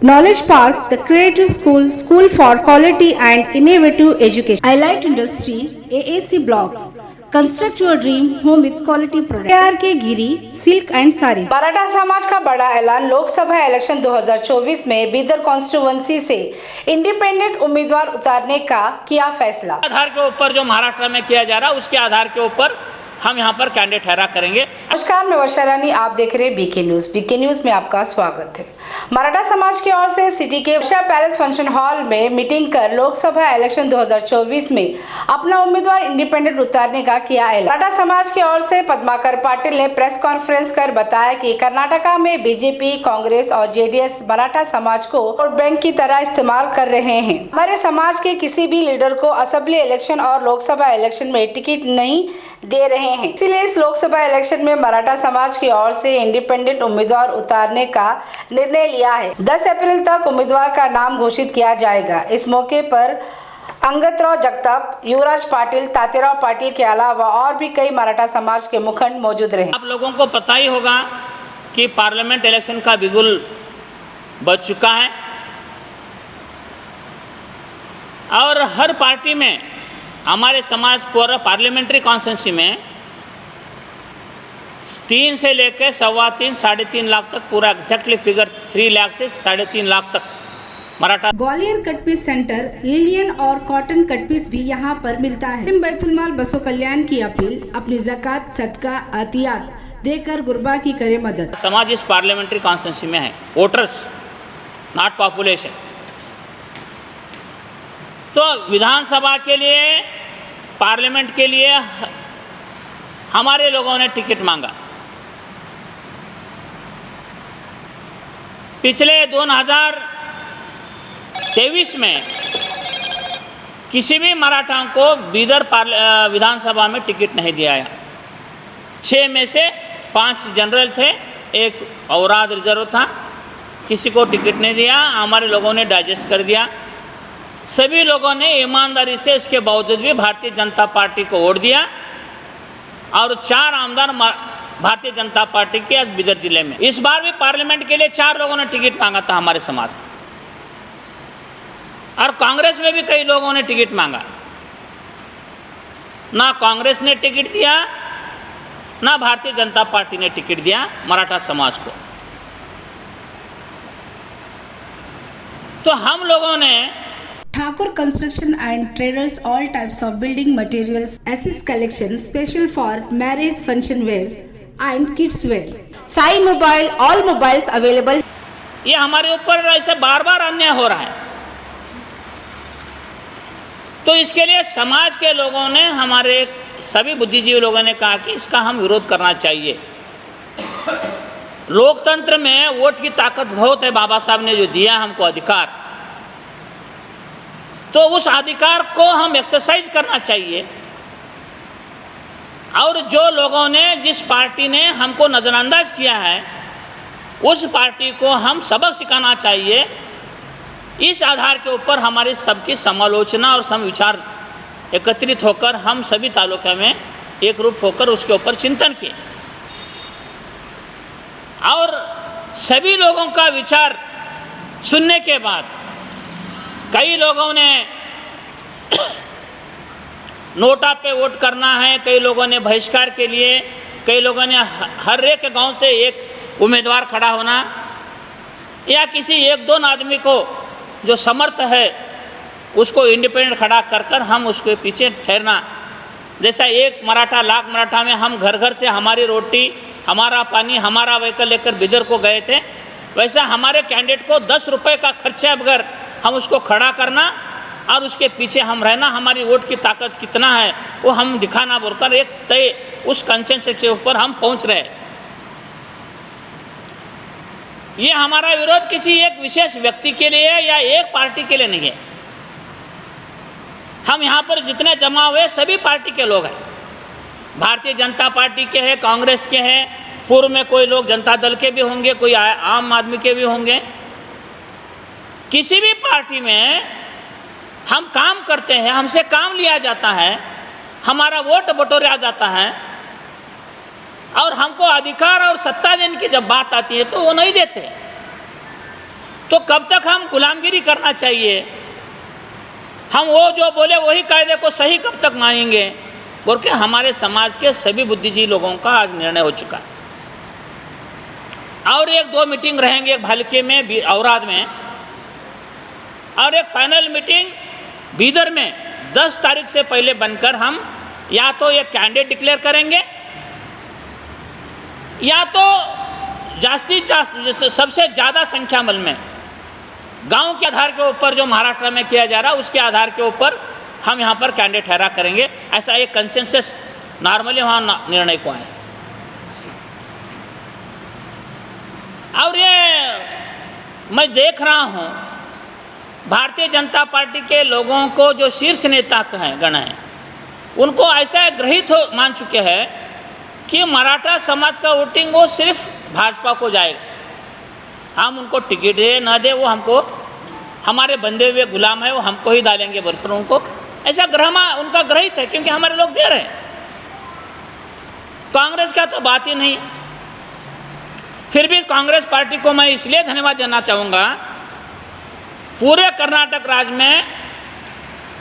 Knowledge Park, the Creative School, School for Quality and Innovative Education. Highlight Industry, AAC Blocks. Construct your dream home with quality products. AR के गिरी silk and sari. Maratha समाज का बड़ा ऐलान, Lok Sabha election 2024 में Bidar constituency से independent उम्मीदवार उतारने का किया फैसला। आधार के ऊपर जो महाराष्ट्र में किया जा रहा है उसके आधार के ऊपर हम यहाँ पर कैंडिडेट ठहरा करेंगे। नमस्कार, मैं वर्षा रानी, आप देख रहे हैं बीके न्यूज। बीके न्यूज में आपका स्वागत है। मराठा समाज की ओर से सिटी के वर्षा पैलेस फंक्शन हॉल में मीटिंग कर लोकसभा इलेक्शन 2024 में अपना उम्मीदवार इंडिपेंडेंट उतारने का किया ऐलान। मराठा समाज की ओर से पद्माकर पाटिल ने प्रेस कॉन्फ्रेंस कर बताया कि कर्नाटका में बीजेपी, कांग्रेस और जेडीएस मराठा समाज को वोट बैंक की तरह इस्तेमाल कर रहे हैं। हमारे समाज के किसी भी लीडर को असेंबली इलेक्शन और लोकसभा इलेक्शन में टिकट नहीं दे रहे हैं, इसलिए इस लोकसभा इलेक्शन में मराठा समाज की ओर से इंडिपेंडेंट उम्मीदवार उतारने का निर्णय लिया है। 10 अप्रैल तक उम्मीदवार का नाम घोषित किया जाएगा। इस मौके पर अंगतराव जगताप, युवराज पाटिल, तातेराव पाटिल के अलावा और भी कई मराठा समाज के मुखंड मौजूद रहे। आप लोगों को पता ही होगा कि पार्लियामेंट इलेक्शन का बिगुल बज चुका है और हर पार्टी में हमारे समाज पूरा पार्लियामेंट्री कॉन्स्टिट्यूंसी में 3 से लेकर 3.25, 3.5 लाख तक, पूरा एग्जैक्टली फिगर 3 लाख से 3.5 लाख तक Maratha. Gwalior cut piece centre, Lillian और कॉटन कटपीस भी यहाँ पर मिलता है। बैतुलमाल बसों कल्याण की अपील, अपनी ज़कात, सदका, अतियात देकर गुरबा की करे मदद। समाज इस पार्लियामेंट्री कॉन्स्टिट्यूंसी में है, वोटर्स नॉट पॉपुलेशन। तो विधानसभा के लिए, पार्लियामेंट के लिए हमारे लोगों ने टिकट मांगा। पिछले 2023 में किसी भी मराठा को बीदर विधानसभा में टिकट नहीं दिया गया। 6 में से 5 जनरल थे, एक औराद रिजर्व था, किसी को टिकट नहीं दिया। हमारे लोगों ने डाइजेस्ट कर दिया। सभी लोगों ने ईमानदारी से इसके बावजूद भी भारतीय जनता पार्टी को वोट दिया और 4 आमदार भारतीय जनता पार्टी के आज बीदर जिले में। इस बार भी पार्लियामेंट के लिए 4 लोगों ने टिकट मांगा था हमारे समाज में, और कांग्रेस में भी कई लोगों ने टिकट मांगा। ना कांग्रेस ने टिकट दिया, ना भारतीय जनता पार्टी ने टिकट दिया मराठा समाज को। तो हम लोगों ने Thakur Construction and Traders, all types of building materials, assist collection, special for marriage function wears and kids wear. Sai Mobile, all mobiles available. ये हमारे ऊपर ऐसे बार बार अन्याय हो रहा है, तो इसके लिए समाज के लोगों ने, हमारे सभी बुद्धिजीवी लोगों ने कहा कि इसका हम विरोध करना चाहिए। लोकतंत्र में वोट की ताकत बहुत है। बाबा साहब ने जो दिया हमको अधिकार, तो उस अधिकार को हम एक्सरसाइज करना चाहिए। और जो लोगों ने, जिस पार्टी ने हमको नज़रअंदाज किया है, उस पार्टी को हम सबक सिखाना चाहिए। इस आधार के ऊपर हमारी सबकी समालोचना और समविचार एकत्रित होकर हम सभी तालुका में एक रूप होकर उसके ऊपर चिंतन किए और सभी लोगों का विचार सुनने के बाद कई लोगों ने नोटा पे वोट करना है, कई लोगों ने बहिष्कार के लिए, कई लोगों ने हर एक गांव से एक उम्मीदवार खड़ा होना, या किसी 1-2 आदमी को जो समर्थ है उसको इंडिपेंडेंट खड़ा कर कर हम उसके पीछे ठहरना। जैसा एक मराठा, लाख मराठा में हम घर घर से हमारी रोटी, हमारा पानी, हमारा व्हीकल लेकर बिदर को गए थे, वैसा हमारे कैंडिडेट को 10 रुपये का खर्चा बगैर हम उसको खड़ा करना और उसके पीछे हम रहना। हमारी वोट की ताकत कितना है वो हम दिखाना बोलकर एक तय उस कंसेंसस के ऊपर हम पहुंच रहे। ये हमारा विरोध किसी एक विशेष व्यक्ति के लिए या एक पार्टी के लिए नहीं है। हम यहाँ पर जितने जमा हुए सभी पार्टी के लोग हैं। भारतीय जनता पार्टी के हैं, कांग्रेस के हैं, पूर्व में कोई लोग जनता दल के भी होंगे, कोई आम आदमी के भी होंगे। किसी भी पार्टी में हम काम करते हैं, हमसे काम लिया जाता है, हमारा वोट बटोरा जाता है और हमको अधिकार और सत्ता देने की जब बात आती है तो वो नहीं देते। तो कब तक हम गुलामगिरी करना चाहिए? हम वो जो बोले वही कायदे को सही कब तक मानेंगे? बोल के हमारे समाज के सभी बुद्धिजीवी लोगों का आज निर्णय हो चुका है। और एक दो मीटिंग रहेंगे, एक भालके में, औराद में, और एक फाइनल मीटिंग बीदर में 10 तारीख से पहले बनकर हम या तो एक कैंडिडेट डिक्लेयर करेंगे या तो सबसे ज़्यादा संख्या बल में गांव के आधार के ऊपर जो महाराष्ट्र में किया जा रहा है उसके आधार के ऊपर हम यहाँ पर कैंडिडेट ठहरा करेंगे। ऐसा एक कंसेंसस नॉर्मली वहाँ निर्णय को आए। और ये मैं देख रहा हूँ भारतीय जनता पार्टी के लोगों को, जो शीर्ष नेता हैं गण हैं, उनको ऐसा ग्रहित मान चुके हैं कि मराठा समाज का वोटिंग वो सिर्फ भाजपा को जाएगा। हम उनको टिकट दे ना दे, वो हमको, हमारे बंधे हुए गुलाम है, वो हमको ही डालेंगे बोलकर उनको ऐसा उनका ग्रहित है, क्योंकि हमारे लोग दे रहे हैं। कांग्रेस का तो बात ही नहीं। फिर भी कांग्रेस पार्टी को मैं इसलिए धन्यवाद देना चाहूँगा, पूरे कर्नाटक राज्य में,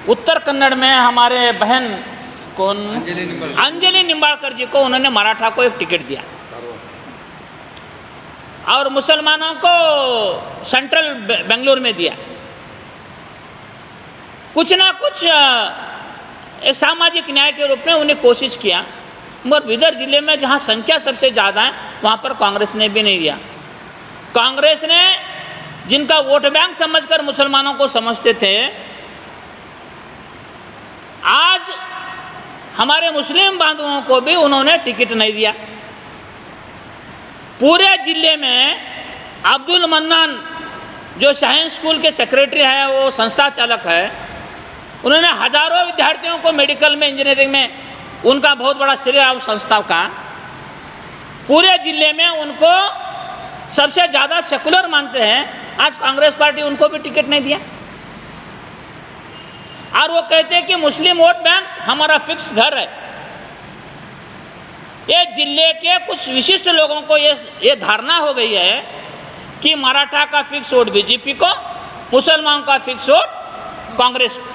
उत्तर कन्नड़ में हमारे बहन कौन, अंजलि निंबाळकर जी को उन्होंने मराठा को एक टिकट दिया, और मुसलमानों को सेंट्रल बेंगलुरु में दिया। कुछ ना कुछ एक सामाजिक न्याय के रूप में उन्हें कोशिश किया, मगर बीदर जिले में जहां संख्या सबसे ज़्यादा है वहां पर कांग्रेस ने भी नहीं दिया। कांग्रेस ने, जिनका वोट बैंक समझकर मुसलमानों को समझते थे, आज हमारे मुस्लिम बांधवों को भी उन्होंने टिकट नहीं दिया। पूरे जिले में अब्दुल मन्नान जो शाहीन स्कूल के सेक्रेटरी है, वो संस्था चालक है, उन्होंने हजारों विद्यार्थियों को मेडिकल में, इंजीनियरिंग में, उनका बहुत बड़ा श्रेय है उस संस्था का। पूरे जिले में उनको सबसे ज़्यादा सेकुलर मानते हैं। आज कांग्रेस पार्टी उनको भी टिकट नहीं दिया, और वो कहते हैं कि मुस्लिम वोट बैंक हमारा फिक्स घर है। ये जिले के कुछ विशिष्ट लोगों को ये धारणा हो गई है कि मराठा का फिक्स वोट बीजेपी को, मुसलमानों का फिक्स वोट कांग्रेस को।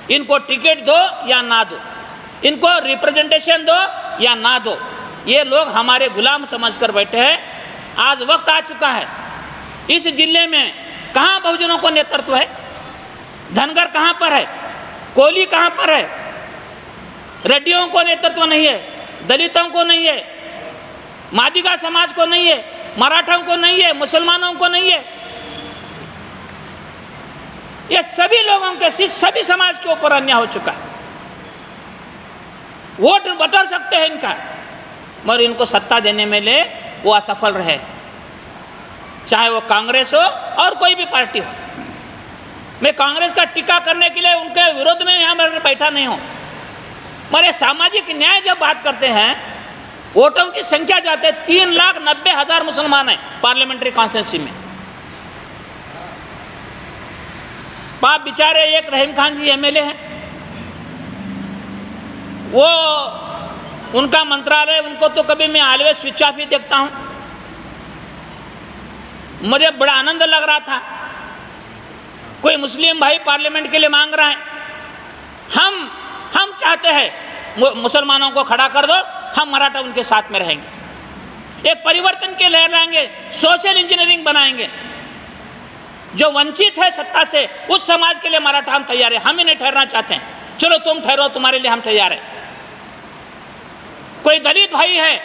इनको टिकट दो या ना दो, इनको रिप्रेजेंटेशन दो या ना दो, ये लोग हमारे गुलाम समझकर बैठे हैं। आज वक्त आ चुका है, इस जिले में कहाँ बहुजनों को नेतृत्व है? धनगर कहाँ पर है? कोली कहाँ पर है? रेड्डियों को नेतृत्व नहीं है, दलितों को नहीं है, मादिगा समाज को नहीं है, मराठों को नहीं है, मुसलमानों को नहीं है। ये सभी लोगों के, सभी समाज के ऊपर अन्याय हो चुका है। वोट बटोर सकते हैं इनका, मगर इनको सत्ता देने में ले वो असफल रहे, चाहे वो कांग्रेस हो और कोई भी पार्टी हो। मैं कांग्रेस का टीका करने के लिए उनके विरोध में यहाँ बैठा नहीं हूँ, मगर सामाजिक न्याय जब बात करते हैं, वोटों की संख्या जाते 3,90,000 मुसलमान हैं पार्लियामेंट्री कॉन्स्टिट्यूंसी में। बाप बेचारे एक रहीम खान जी एमएलए हैं, वो उनका मंत्रालय, उनको तो कभी मैं ऑलवेज स्विच ऑफ ही देखता हूँ। मुझे बड़ा आनंद लग रहा था, कोई मुस्लिम भाई पार्लियामेंट के लिए मांग रहा है, हम चाहते हैं मुसलमानों को खड़ा कर दो, हम मराठा उनके साथ में रहेंगे, एक परिवर्तन के लहर लाएंगे, सोशल इंजीनियरिंग बनाएंगे। जो वंचित है सत्ता से, उस समाज के लिए मराठा हम तैयार है, हम ही नहीं ठहरना चाहते हैं, चलो तुम ठहरो, तुम्हारे लिए हम तैयार हैं। कोई दलित भाई है,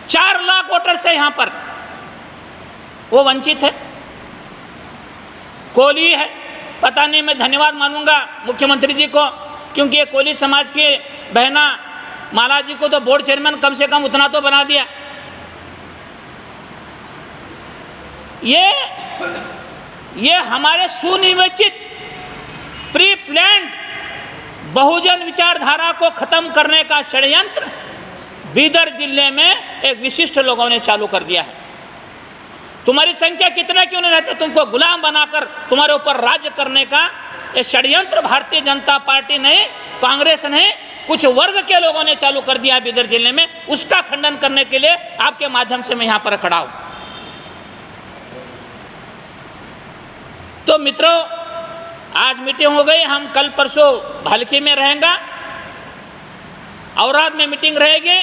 4 लाख वोटर्स है यहाँ पर, वो वंचित है। कोली है, पता नहीं, मैं धन्यवाद मानूंगा मुख्यमंत्री जी को, क्योंकि ये कोली समाज की बहना माला जी को तो बोर्ड चेयरमैन कम से कम उतना तो बना दिया। ये हमारे सुनियोजित प्री प्लान्ड बहुजन विचारधारा को खत्म करने का षड्यंत्र बीदर जिले में एक विशिष्ट लोगों ने चालू कर दिया है। तुम्हारी संख्या कितना क्यों नहीं रहते, तुमको गुलाम बनाकर तुम्हारे ऊपर राज्य करने का ये षड्यंत्र भारतीय जनता पार्टी ने, कांग्रेस ने, कुछ वर्ग के लोगों ने चालू कर दिया बीदर जिले में। उसका खंडन करने के लिए आपके माध्यम से मैं यहाँ पर खड़ा हूँ। तो मित्रों, आज मीटिंग हो गई, हम कल परसों भालकी में रहेंगे, औराद में मीटिंग रहेगी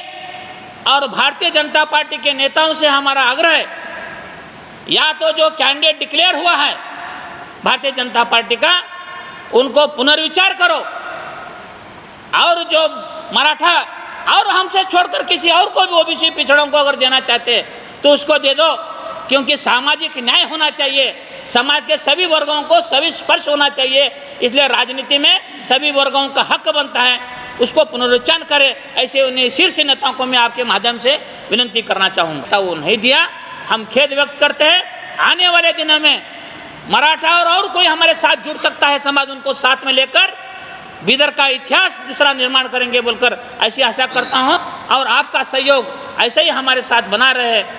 और भारतीय जनता पार्टी के नेताओं से हमारा आग्रह है, या तो जो कैंडिडेट डिक्लेयर हुआ है भारतीय जनता पार्टी का, उनको पुनर्विचार करो, और जो मराठा और हमसे छोड़कर किसी और को भी ओबीसी पिछड़ों को अगर देना चाहते हैं तो उसको दे दो, क्योंकि सामाजिक न्याय होना चाहिए, समाज के सभी वर्गों को सभी स्पर्श होना चाहिए, इसलिए राजनीति में सभी वर्गों का हक बनता है, उसको पुनरुच्चारण करें। ऐसे उन्हें शीर्ष नेताओं को मैं आपके माध्यम से विनती करना चाहूँगा। वो नहीं दिया, हम खेद व्यक्त करते हैं। आने वाले दिनों में मराठा और कोई हमारे साथ जुड़ सकता है, समाज उनको साथ में लेकर बीदर का इतिहास दूसरा निर्माण करेंगे बोलकर ऐसी आशा करता हूं, और आपका सहयोग ऐसे ही हमारे साथ बना रहे।